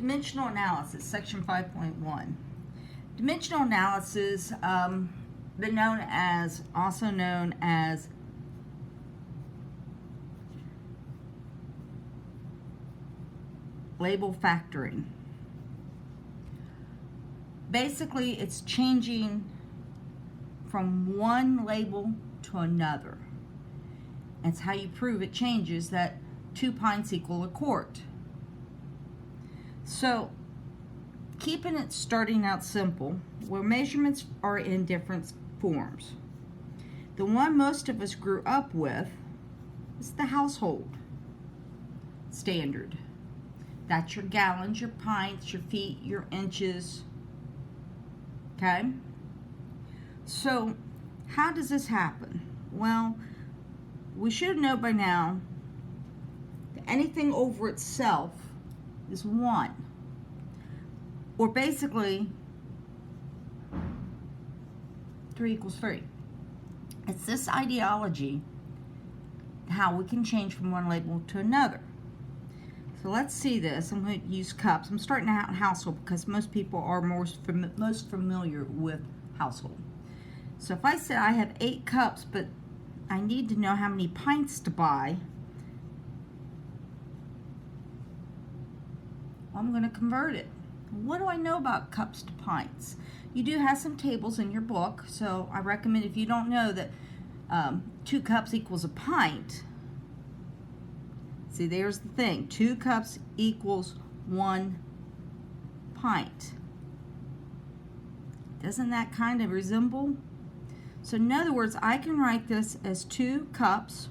Dimensional analysis, section 5.1. Dimensional analysis, also known as label factoring. Basically, it's changing from one label to another. It's how you prove it changes that 2 pints equal a quart. So, keeping it starting out simple, where measurements are in different forms. The one most of us grew up with is the household standard. That's your gallons, your pints, your feet, your inches. Okay? So, how does this happen? Well, we should know by now that anything over itself is 1. Or basically, 3 equals 3. It's this ideology how we can change from one label to another. So let's see this. I'm going to use cups. I'm starting out in household because most people are most familiar with household. So if I said I have 8 cups, but I need to know how many pints to buy, I'm going to convert it. What do I know about cups to pints? You do have some tables in your book, so I recommend if you don't know that 2 cups equals a pint. See, there's the thing. 2 cups equals 1 pint. Doesn't that kind of resemble? So in other words, I can write this as 2 cups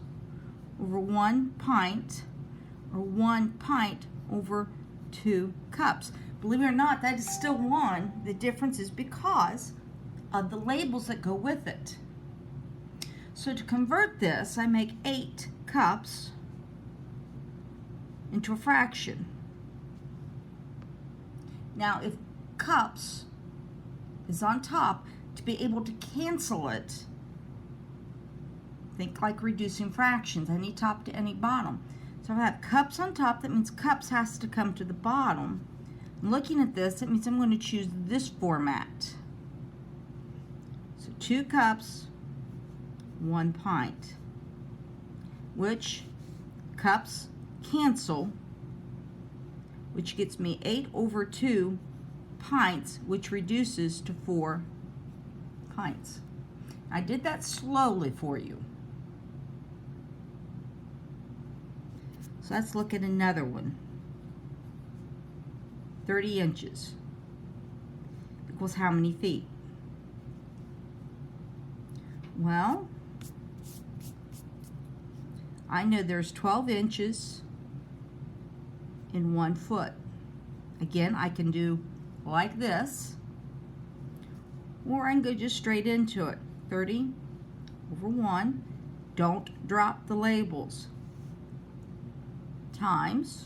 over 1 pint, or 1 pint over 2 cups. Believe it or not, that is still 1. The difference is because of the labels that go with it. So to convert this, I make 8 cups into a fraction. Now, if cups is on top, to be able to cancel it, think like reducing fractions, any top to any bottom. So if I have cups on top, that means cups has to come to the bottom. Looking at this, it means I'm going to choose this format. So 2 cups, 1 pint, which cups cancel, which gets me 8 over 2 pints, which reduces to 4 pints. I did that slowly for you. So let's look at another one. 30 inches equals how many feet? Well, I know there's 12 inches in 1 foot. Again, I can do like this, or I can go just straight into it. 30 over 1, don't drop the labels, times,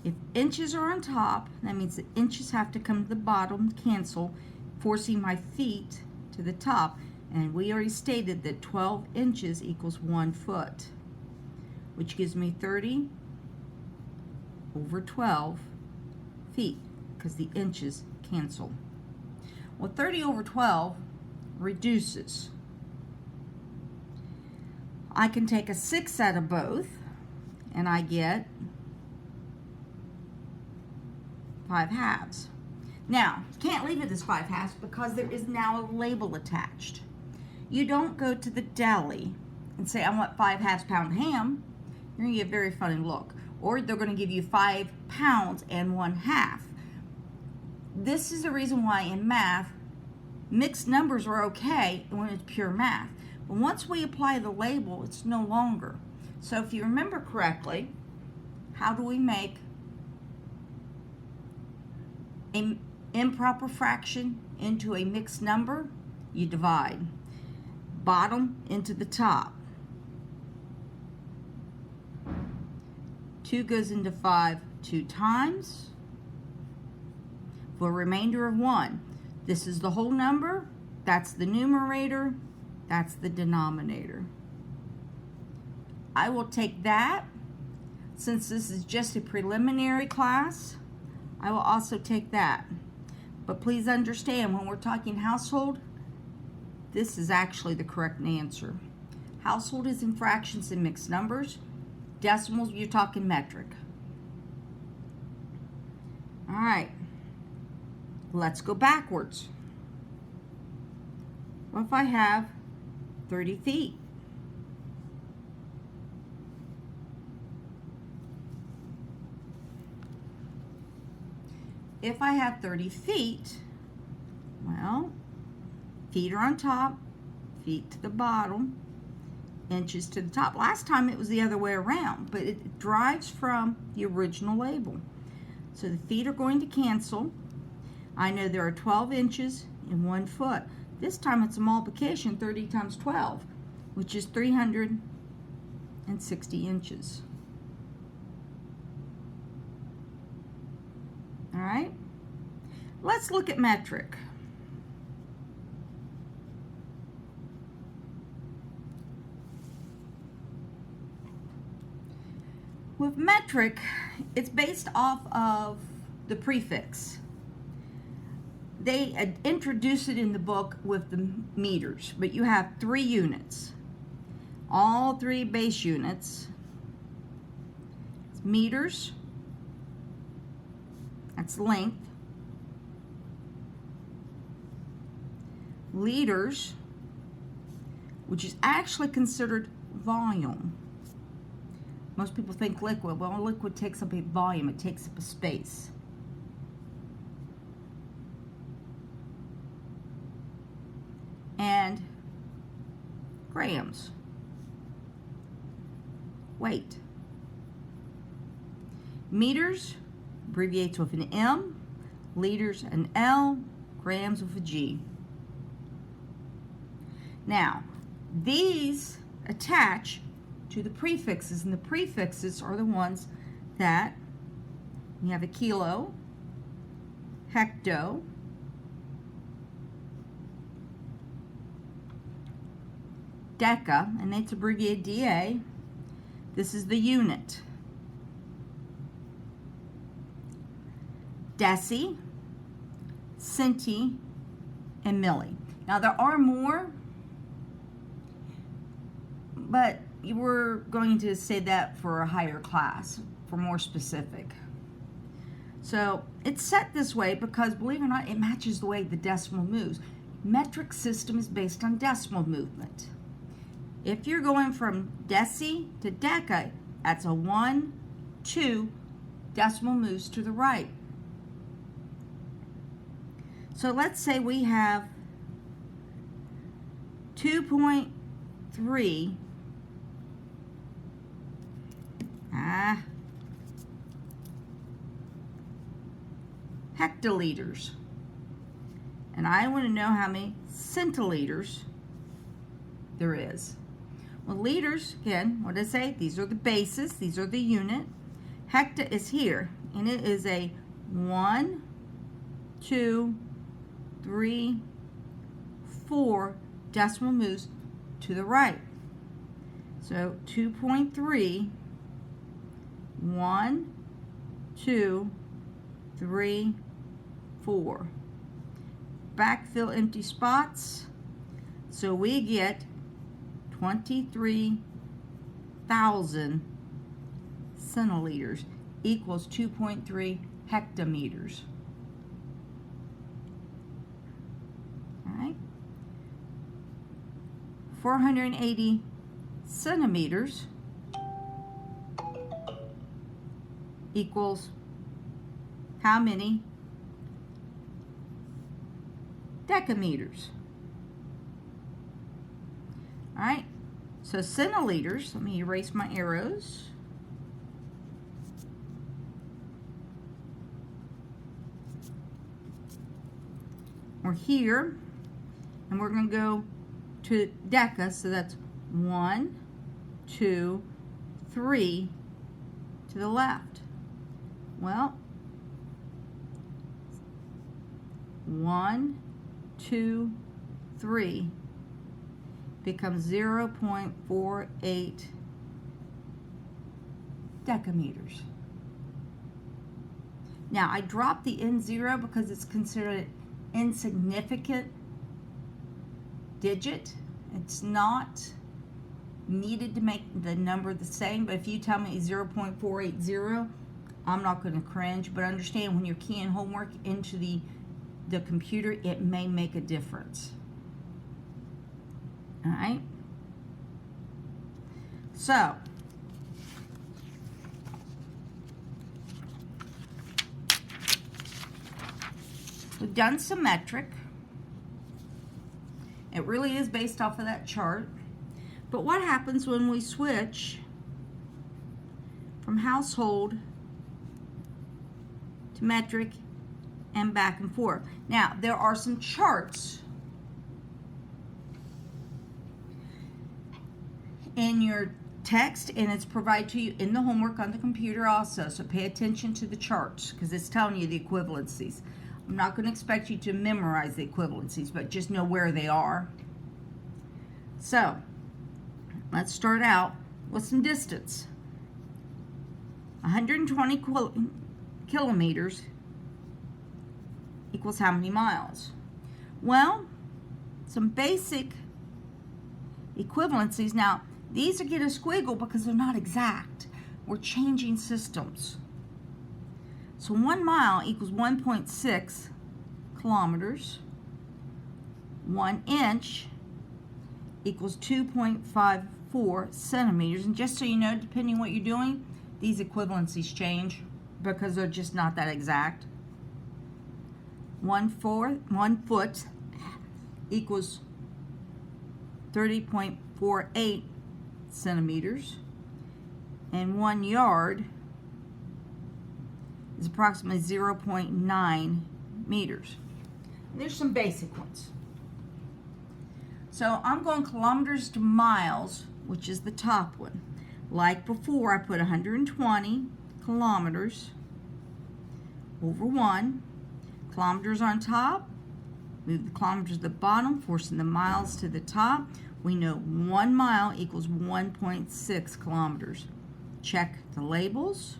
if inches are on top, that means the inches have to come to the bottom, cancel, forcing my feet to the top. And we already stated that 12 inches equals 1 foot, which gives me 30 over 12 feet, because the inches cancel. Well, 30 over 12 reduces. I can take a 6 out of both, and I get 5 halves. Now, can't leave it as 5 halves because there is now a label attached. You don't go to the deli and say, I want 5 halves pound ham. You're going to get a very funny look. Or they're going to give you 5 pounds and 1 half. This is the reason why in math, mixed numbers are okay when it's pure math. But once we apply the label, it's no longer. So if you remember correctly, how do we make an improper fraction into a mixed number? You divide bottom into the top. 2 goes into 5 2 times for a remainder of 1. This is the whole number, that's the numerator, that's the denominator. I will take that, since this is just a preliminary class, I will also take that. But please understand, when we're talking household, this is actually the correct answer. Household is in fractions and mixed numbers. Decimals, you're talking metric. All right, let's go backwards. What if I have 30 feet? If I have 30 feet, well, feet are on top, feet to the bottom, inches to the top. Last time it was the other way around, but it derives from the original label. So the feet are going to cancel. I know there are 12 inches in 1 foot. This time it's a multiplication, 30 times 12, which is 360 inches. All right, let's look at metric. With metric, it's based off of the prefix. They introduce it in the book with the meters, but you have 3 units. All 3 base units. It's meters, that's length. Liters, which is actually considered volume. Most people think liquid. Well, liquid takes up a volume. It takes up a space. And grams. Weight. Meters abbreviates with an M. Liters an L. Grams with a G. Now, these attach to the prefixes, and the prefixes are the ones that you have: a kilo, hecto, deca, and it's abbreviated DA. This is the unit. Deci, centi, and milli. Now there are more, but we're going to say that for a higher class, for more specific. So it's set this way because, believe it or not, it matches the way the decimal moves. Metric system is based on decimal movement. If you're going from deci to deca, that's a 1, 2, decimal moves to the right. So let's say we have 2.3 hectoliters, and I want to know how many centiliters there is. Well, liters, again, what did I say? These are the bases, these are the unit. Hecta is here, and it is a 1, 2, 3, 4 decimal moves to the right. So 2.3, 1, 2, 3, 4. Backfill empty spots. So we get 23,000 centiliters equals 2.3 hectometers. All right. 480 centimeters equals how many decameters? All right, so centiliters, let me erase my arrows. We're here, and we're going to go to deca, so that's 1, 2, 3 to the left. Well, 1, 2, 3 becomes 0.48 decameters. Now, I dropped the N0 because it's considered an insignificant digit. It's not needed to make the number the same, but if you tell me 0.480, I'm not going to cringe, but understand when you're keying homework into the computer, it may make a difference. All right? So, we've done symmetric. It really is based off of that chart. But what happens when we switch from household to metric and back and forth? Now, there are some charts in your text, and it's provided to you in the homework on the computer also. So pay attention to the charts because it's telling you the equivalencies. I'm not going to expect you to memorize the equivalencies, but just know where they are. So, let's start out with some distance. 120 kilometers equals how many miles? Well, some basic equivalencies. Now, these are get a squiggle because they're not exact. We're changing systems. So 1 mile equals 1.6 kilometers. 1 inch equals 2.54 centimeters. And just so you know, depending on what you're doing, these equivalencies change because they're just not that exact. 1 foot equals 30.48 centimeters. And 1 yard is approximately 0.9 meters. There's some basic ones. So I'm going kilometers to miles, which is the top one. Like before, I put 120 kilometers over 1. Kilometers on top. Move the kilometers to the bottom, forcing the miles to the top. We know 1 mile equals 1.6 kilometers. Check the labels,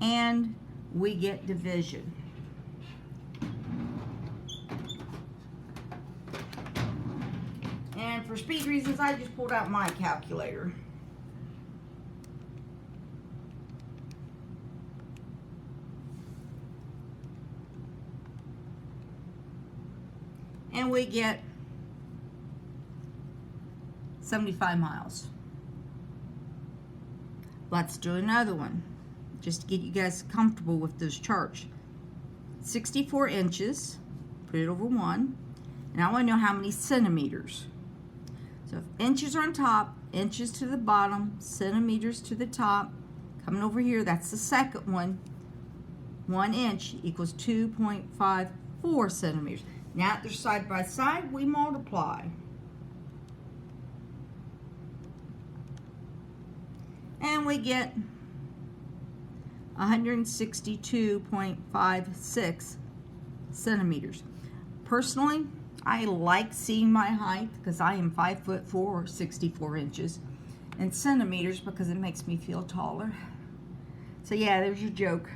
and we get division. And for speed reasons, I just pulled out my calculator. And we get 75 miles. Let's do another one, just to get you guys comfortable with those charts. 64 inches, put it over 1. And I want to know how many centimeters. So if inches are on top, inches to the bottom, centimeters to the top. Coming over here, that's the second one. 1 inch equals 2.54 centimeters. Now that they're side by side, we multiply. And we get 162.56 centimeters. Personally, I like seeing my height because I am 5'4" or 64 inches, and centimeters because it makes me feel taller. So yeah, there's your joke.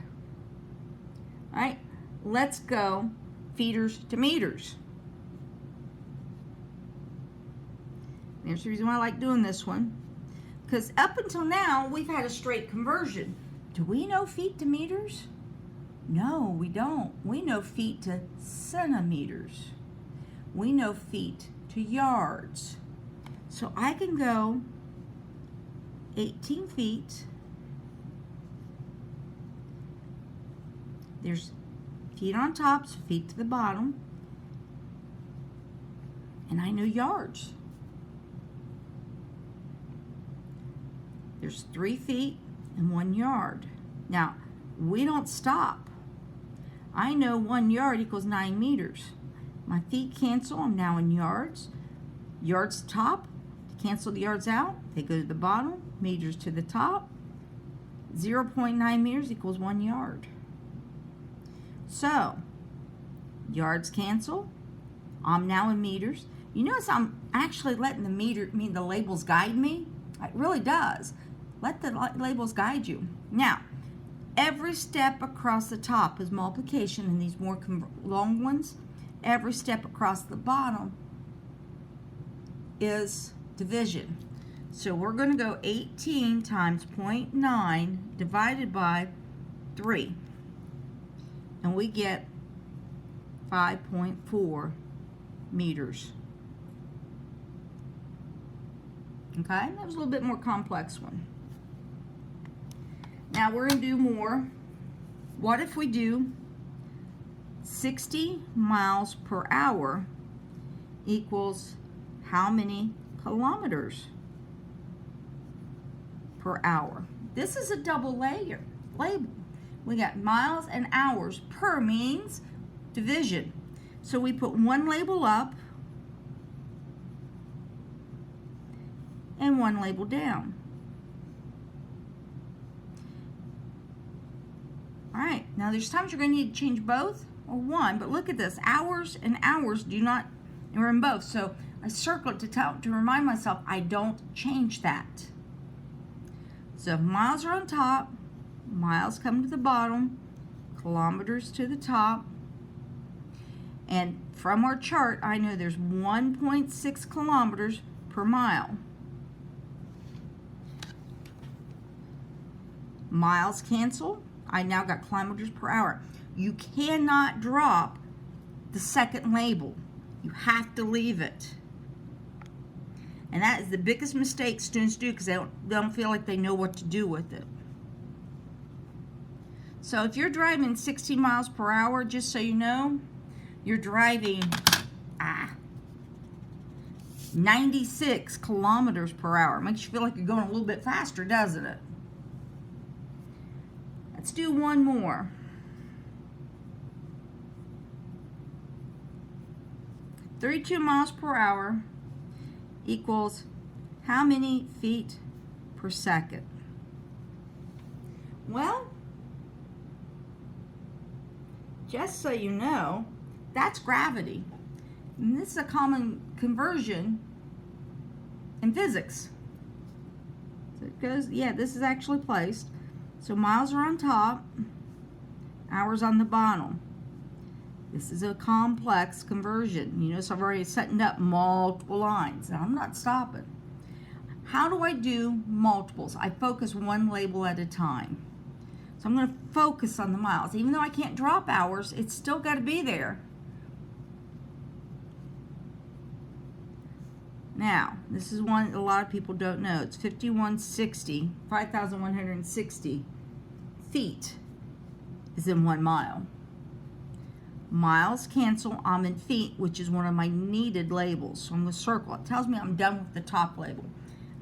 All right, let's go feeters to meters. There's the reason why I like doing this one. Because up until now, we've had a straight conversion. Do we know feet to meters? No, we don't. We know feet to centimeters. We know feet to yards. So I can go 18 feet. There's feet on top, so feet to the bottom. And I know yards. There's 3 feet and 1 yard. Now, we don't stop. I know 1 yard equals 9 meters. My feet cancel, I'm now in yards. Yards top, to cancel the yards out, they go to the bottom, meters to the top. 0.9 meters equals 1 yard. So, yards cancel. I'm now in meters. You notice I'm actually letting the labels guide me. It really does. Let the labels guide you. Now, every step across the top is multiplication, and these more long ones, every step across the bottom is division. So we're going to go 18 times 0.9 divided by 3. And we get 5.4 meters. Okay, that was a little bit more complex one. Now we're going to do more. What if we do 60 miles per hour equals how many kilometers per hour? This is a double label. We got miles and hours. Per means division. So we put one label up and one label down. All right, now there's times you're going to need to change both or one, but look at this. Hours and hours do not, we're in both. So I circle it to remind myself I don't change that. So miles are on top, miles come to the bottom, kilometers to the top. And from our chart, I know there's 1.6 kilometers per mile. Miles cancel. I now got kilometers per hour. You cannot drop the second label. You have to leave it. And that is the biggest mistake students do because they don't feel like they know what to do with it. So if you're driving 60 miles per hour, just so you know, you're driving 96 kilometers per hour. Makes you feel like you're going a little bit faster, doesn't it? Let's do one more. 32 miles per hour equals how many feet per second? Well, just so you know, that's gravity. And this is a common conversion in physics. So it goes, yeah, this is actually placed. So miles are on top, hours on the bottom. This is a complex conversion. You notice I've already setting up multiple lines. Now I'm not stopping. How do I do multiples? I focus one label at a time. So I'm going to focus on the miles. Even though I can't drop hours, it's still got to be there. Now, this is one a lot of people don't know. It's 5,160 feet is in 1 mile. Miles cancel. I'm in feet, which is one of my needed labels. So I'm going to circle. It tells me I'm done with the top label.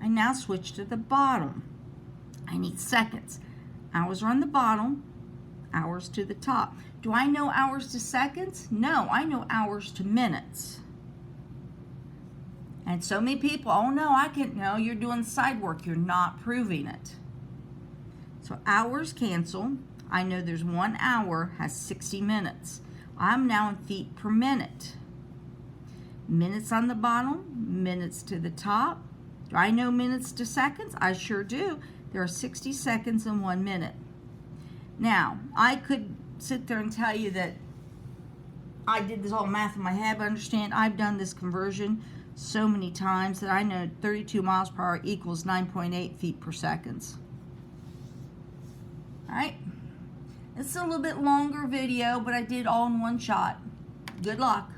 I now switch to the bottom. I need seconds. Hours are on the bottom, hours to the top. Do I know hours to seconds? No, I know hours to minutes. And so many people, oh no, I can't. No, you're doing side work. You're not proving it. So hours cancel. I know there's 1 hour has 60 minutes. I'm now in feet per minute. Minutes on the bottom, minutes to the top. Do I know minutes to seconds? I sure do. There are 60 seconds in 1 minute. Now, I could sit there and tell you that I did this all math in my head, but understand I've done this conversion so many times that I know 32 miles per hour equals 9.8 feet per second. All right. It's a little bit longer video, but I did all in one shot. Good luck.